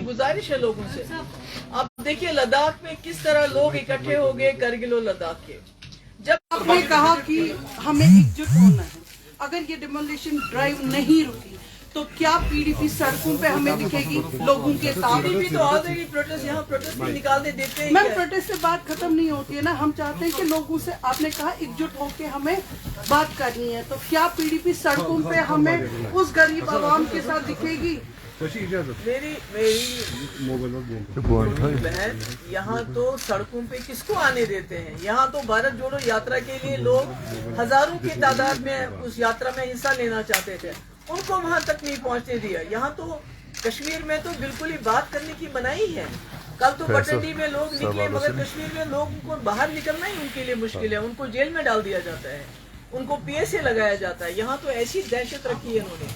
गुजारिश है लोगों से। आप देखिए लद्दाख में किस तरह लोग इकट्ठे हो गए, करगिल और लद्दाख के। जब आपने कहा कि हमें एकजुट होना है, अगर ये डिमोलिशन ड्राइव नहीं रुकी तो क्या पीडीपी सड़कों पे हमें दिखेगी लोगों के साथ? पीडीपी तो ऑलरेडी प्रोटेस्ट यहाँ प्रोटेस्ट निकालने देते हैं। मैम प्रोटेस्ट से बात खत्म नहीं होती है ना, हम चाहते हैं कि लोगों से, आपने कहा एकजुट होके हमें बात करनी है, तो क्या पीडीपी सड़कों पे हमें उस गरीब आवाम के साथ दिखेगी? मेरी बहन, यहाँ तो सड़कों पे किसको आने देते हैं? यहाँ तो भारत जोड़ो यात्रा के लिए लोग हजारों की तादाद में उस यात्रा में हिस्सा लेना चाहते थे, उनको वहां तक नहीं पहुंचने दिया। यहाँ तो कश्मीर में तो बिल्कुल ही बात करने की मनाही है। कल तो बटंडी में लोग निकले, मगर कश्मीर में लोगों को बाहर निकलना ही उनके लिए मुश्किल है। उनको जेल में डाल दिया जाता है, उनको पीएसए लगाया जाता है। यहाँ तो ऐसी दहशत रखी है उन्होंने।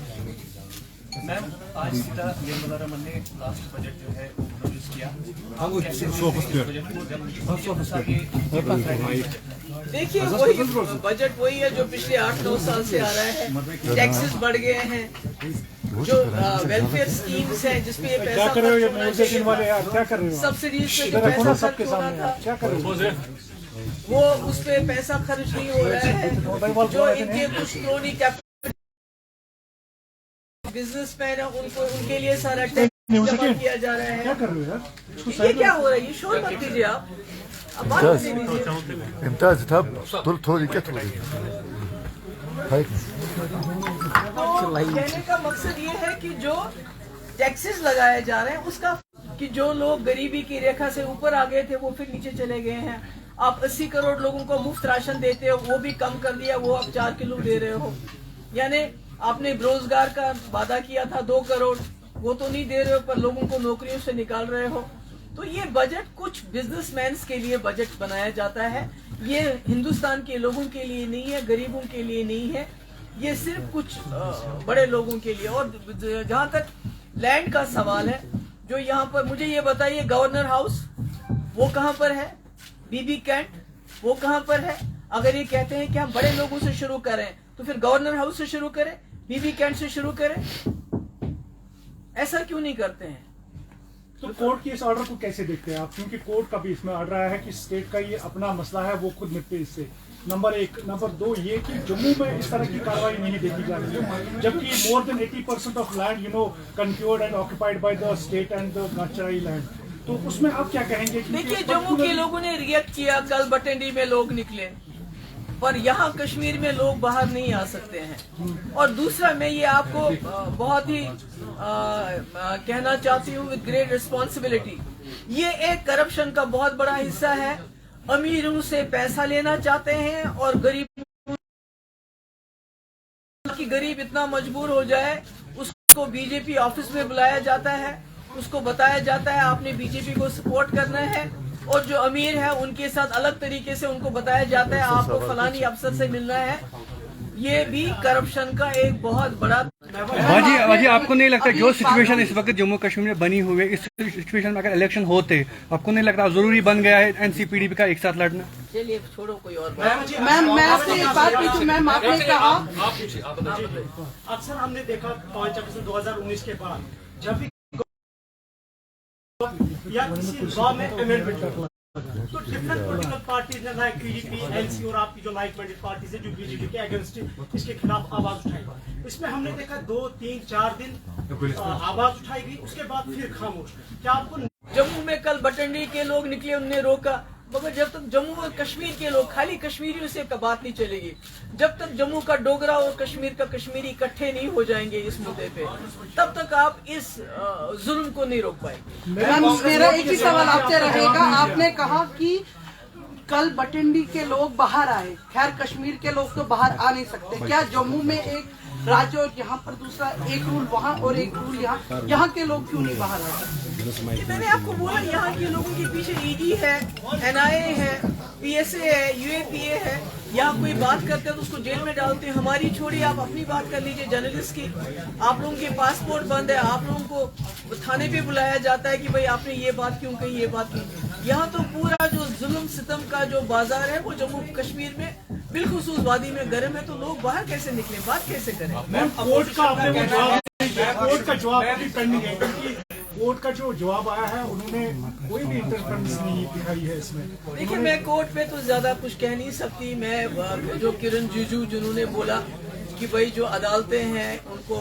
मैम, आज सीधा निर्मला रमन ने लास्ट बजट जो है वो प्रोड्यूस किया। देखिए वही बजट वही है जो पिछले 8-9 साल से आ रहा है। टैक्सेस बढ़ गए हैं, जो वेलफेयर स्कीम्स हैं जिसपे ये पैसा सब्सिडीज पे जो पैसा खर्च हो रहा था वो उस पे पैसा खर्च नहीं हो रहा है। जो इनके कुछ क्रोनी कैपिटल बिजनेसमैन है उनको, उनके लिए सारा टैक्स जमा किया जा रहा है। ये क्या हो रहा है? ये शोर मत कीजिए आप बात कीजिए। इम्ताज था थोड़ी क्या थोड़ी कहने का मकसद ये है कि जो टैक्सेस लगाए जा रहे हैं उसका, कि जो लोग गरीबी की रेखा से ऊपर आ गए थे वो फिर नीचे चले गए हैं। आप 80 करोड़ लोगों को मुफ्त राशन देते हो, वो भी कम कर दिया, वो अब 4 किलो दे रहे हो। यानी आपने रोजगार का वादा किया था 2 करोड़, वो तो नहीं दे रहे हो, पर लोगों को नौकरियों से निकाल रहे हो। तो ये बजट कुछ बिजनेसमैन के लिए बजट बनाया जाता है, ये हिंदुस्तान के लोगों के लिए नहीं है, गरीबों के लिए नहीं है, ये सिर्फ कुछ बड़े लोगों के लिए। और जहाँ तक लैंड का सवाल है, जो यहाँ पर मुझे ये बताइए, गवर्नर हाउस वो कहाँ पर है? बीबी कैंट वो कहाँ पर है? अगर ये कहते हैं कि हम बड़े लोगों से शुरू करें तो फिर गवर्नर हाउस से शुरू करें, बीबी कैंट से शुरू करें। ऐसा क्यों नहीं करते हैं? तो कोर्ट के इस ऑर्डर को कैसे देखते हैं आप? क्योंकि कोर्ट का भी इसमें ऑर्डर आया है कि स्टेट का ये अपना मसला है, वो खुद निपटे इससे। नंबर 1। नंबर 2 ये कि जम्मू में इस तरह की कार्रवाई नहीं देखी जा रही है, जबकि more than 80% of land conquered and occupied by the state and the गचराई लैंड। तो उसमें आप क्या कहेंगे? देखिए जम्मू के लोगों ने रिएक्ट किया, कल बटंडी में लोग निकले, पर यहाँ कश्मीर में लोग बाहर नहीं आ सकते हैं। और दूसरा मैं ये आपको बहुत ही कहना चाहती हूँ विद ग्रेट रिस्पॉन्सिबिलिटी, ये एक करप्शन का बहुत बड़ा हिस्सा है। अमीरों से पैसा लेना चाहते हैं और गरीब इतना मजबूर हो जाए, उसको बीजेपी ऑफिस में बुलाया जाता है, उसको बताया जाता है आपने बीजेपी को सपोर्ट करना है, और जो अमीर है उनके साथ अलग तरीके से उनको बताया जाता है आपको फलानी अफसर से मिलना है। ये भी करप्शन का एक बहुत बड़ा। बाजी आपको नहीं लगता जो सिचुएशन इस वक्त जम्मू कश्मीर में बनी हुई है, इस सिचुएशन में अगर इलेक्शन होते, आपको नहीं लगता जरूरी बन गया है एनसीपीडीपी का एक साथ लड़ना? चलिए छोड़ो, कोई और मैम मैं आपसे एक बात पूछूं। मैम आपने कहा अक्सर हमने देखा 5 अगस्त 2019 के बाद जब भी या किसी लॉ में अमेंडमेंट तो डिफरेंट पॉलिटिकल पार्टीज ने लाइक पीडीपी, एनसी और आपकी जो लाइक माइंडेड पार्टीज है जो बीजेपी के अगेंस्ट इसके खिलाफ आवाज उठाई। इसमें हमने देखा 2, 3, 4 दिन आवाज उठाई गई, उसके बाद फिर खामोश। क्या आपको जम्मू में कल बटंडी के लोग निकले, उनने रोका, मगर जब तक जम्मू और कश्मीर के लोग, खाली कश्मीरियों से बात नहीं चलेगी, जब तक जम्मू का डोगरा और कश्मीर का कश्मीरी इकट्ठे नहीं हो जाएंगे इस मुद्दे पे, तब तक आप इस जुल्म को नहीं रोक पाएंगे। मैम मेरा एक ही सवाल आपसे रहेगा, आपने कहा कि कल बटंडी के लोग बाहर आए, खैर कश्मीर के लोग तो बाहर आ नहीं सकते, क्या जम्मू में एक राज्य और यहाँ पर दूसरा, एक रूल वहाँ और एक रूल यहाँ के लोग क्यों नहीं बाहर आ सकते? मैंने आपको बोला यहाँ के लोगों के पीछे ईडी है, एनआईए है, पीएसए है, यूएपीए है। यहाँ कोई बात करते हैं तो उसको जेल में डालते हैं। हमारी छोड़ी, आप अपनी बात कर लीजिए जर्नलिस्ट की। आप लोगों के पासपोर्ट बंद है, आप लोगों को थाने पे बुलाया जाता है कि भाई आपने ये बात क्यों कही, ये बात क्यों। यहाँ तो पूरा जो जुल्म सितम का जो बाजार है वो जम्मू कश्मीर में बिलखुसूस वादी में गर्म है, तो लोग बाहर कैसे निकले, बात कैसे करें? कोर्ट का जवाब अभी पेंडिंग है, क्योंकि कोर्ट का जो जवाब आया है उन्होंने कोई भी इंटरफेरेंस नहीं दिखाई है इसमें। देखिए, मैं कोर्ट पे तो ज्यादा कुछ कह नहीं सकती। मैं जो किरण रिजिजू जिन्होंने बोला कि भाई जो अदालतें हैं उनको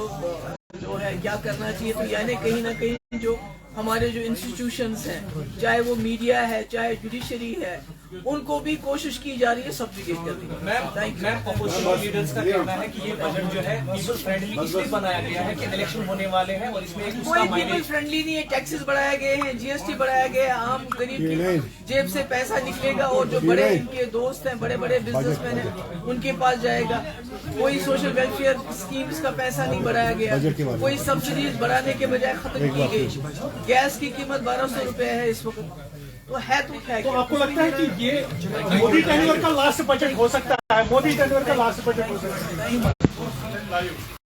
जो है क्या करना चाहिए, तो यानी कहीं ना कहीं जो हमारे जो इंस्टीट्यूशंस हैं, चाहे वो मीडिया है चाहे जुडिशरी है, उनको भी कोशिश की जा रही है सब्जुगेट करने की। मैम अपोजिशन लीडर्स का कहना है कि ये बजट जो है पीपल फ्रेंडली इसलिए बनाया गया है कि इलेक्शन होने वाले हैं और इसमें एक कोई उसका पीपल मायने फ्रेंडली नहीं है। टैक्सेस बढ़ाए गए हैं, जीएसटी बढ़ाया गया है, आम गरीब की जेब से पैसा निकलेगा और जो बड़े इनके दोस्त हैं, बड़े बड़े बिजनेसमैन हैं, उनके पास जाएगा। कोई सोशल वेलफेयर स्कीम्स का पैसा नहीं बढ़ाया गया, कोई सब्सिडीज बढ़ाने के बजाय खत्म की गई। गैस की कीमत 1200 रुपए है इस वक्त, तो है तो क्या। तो आपको लगता है कि ये मोदी टेन्योर का लास्ट बजट हो सकता है? मोदी टेन्योर का लास्ट बजट हो सकता है?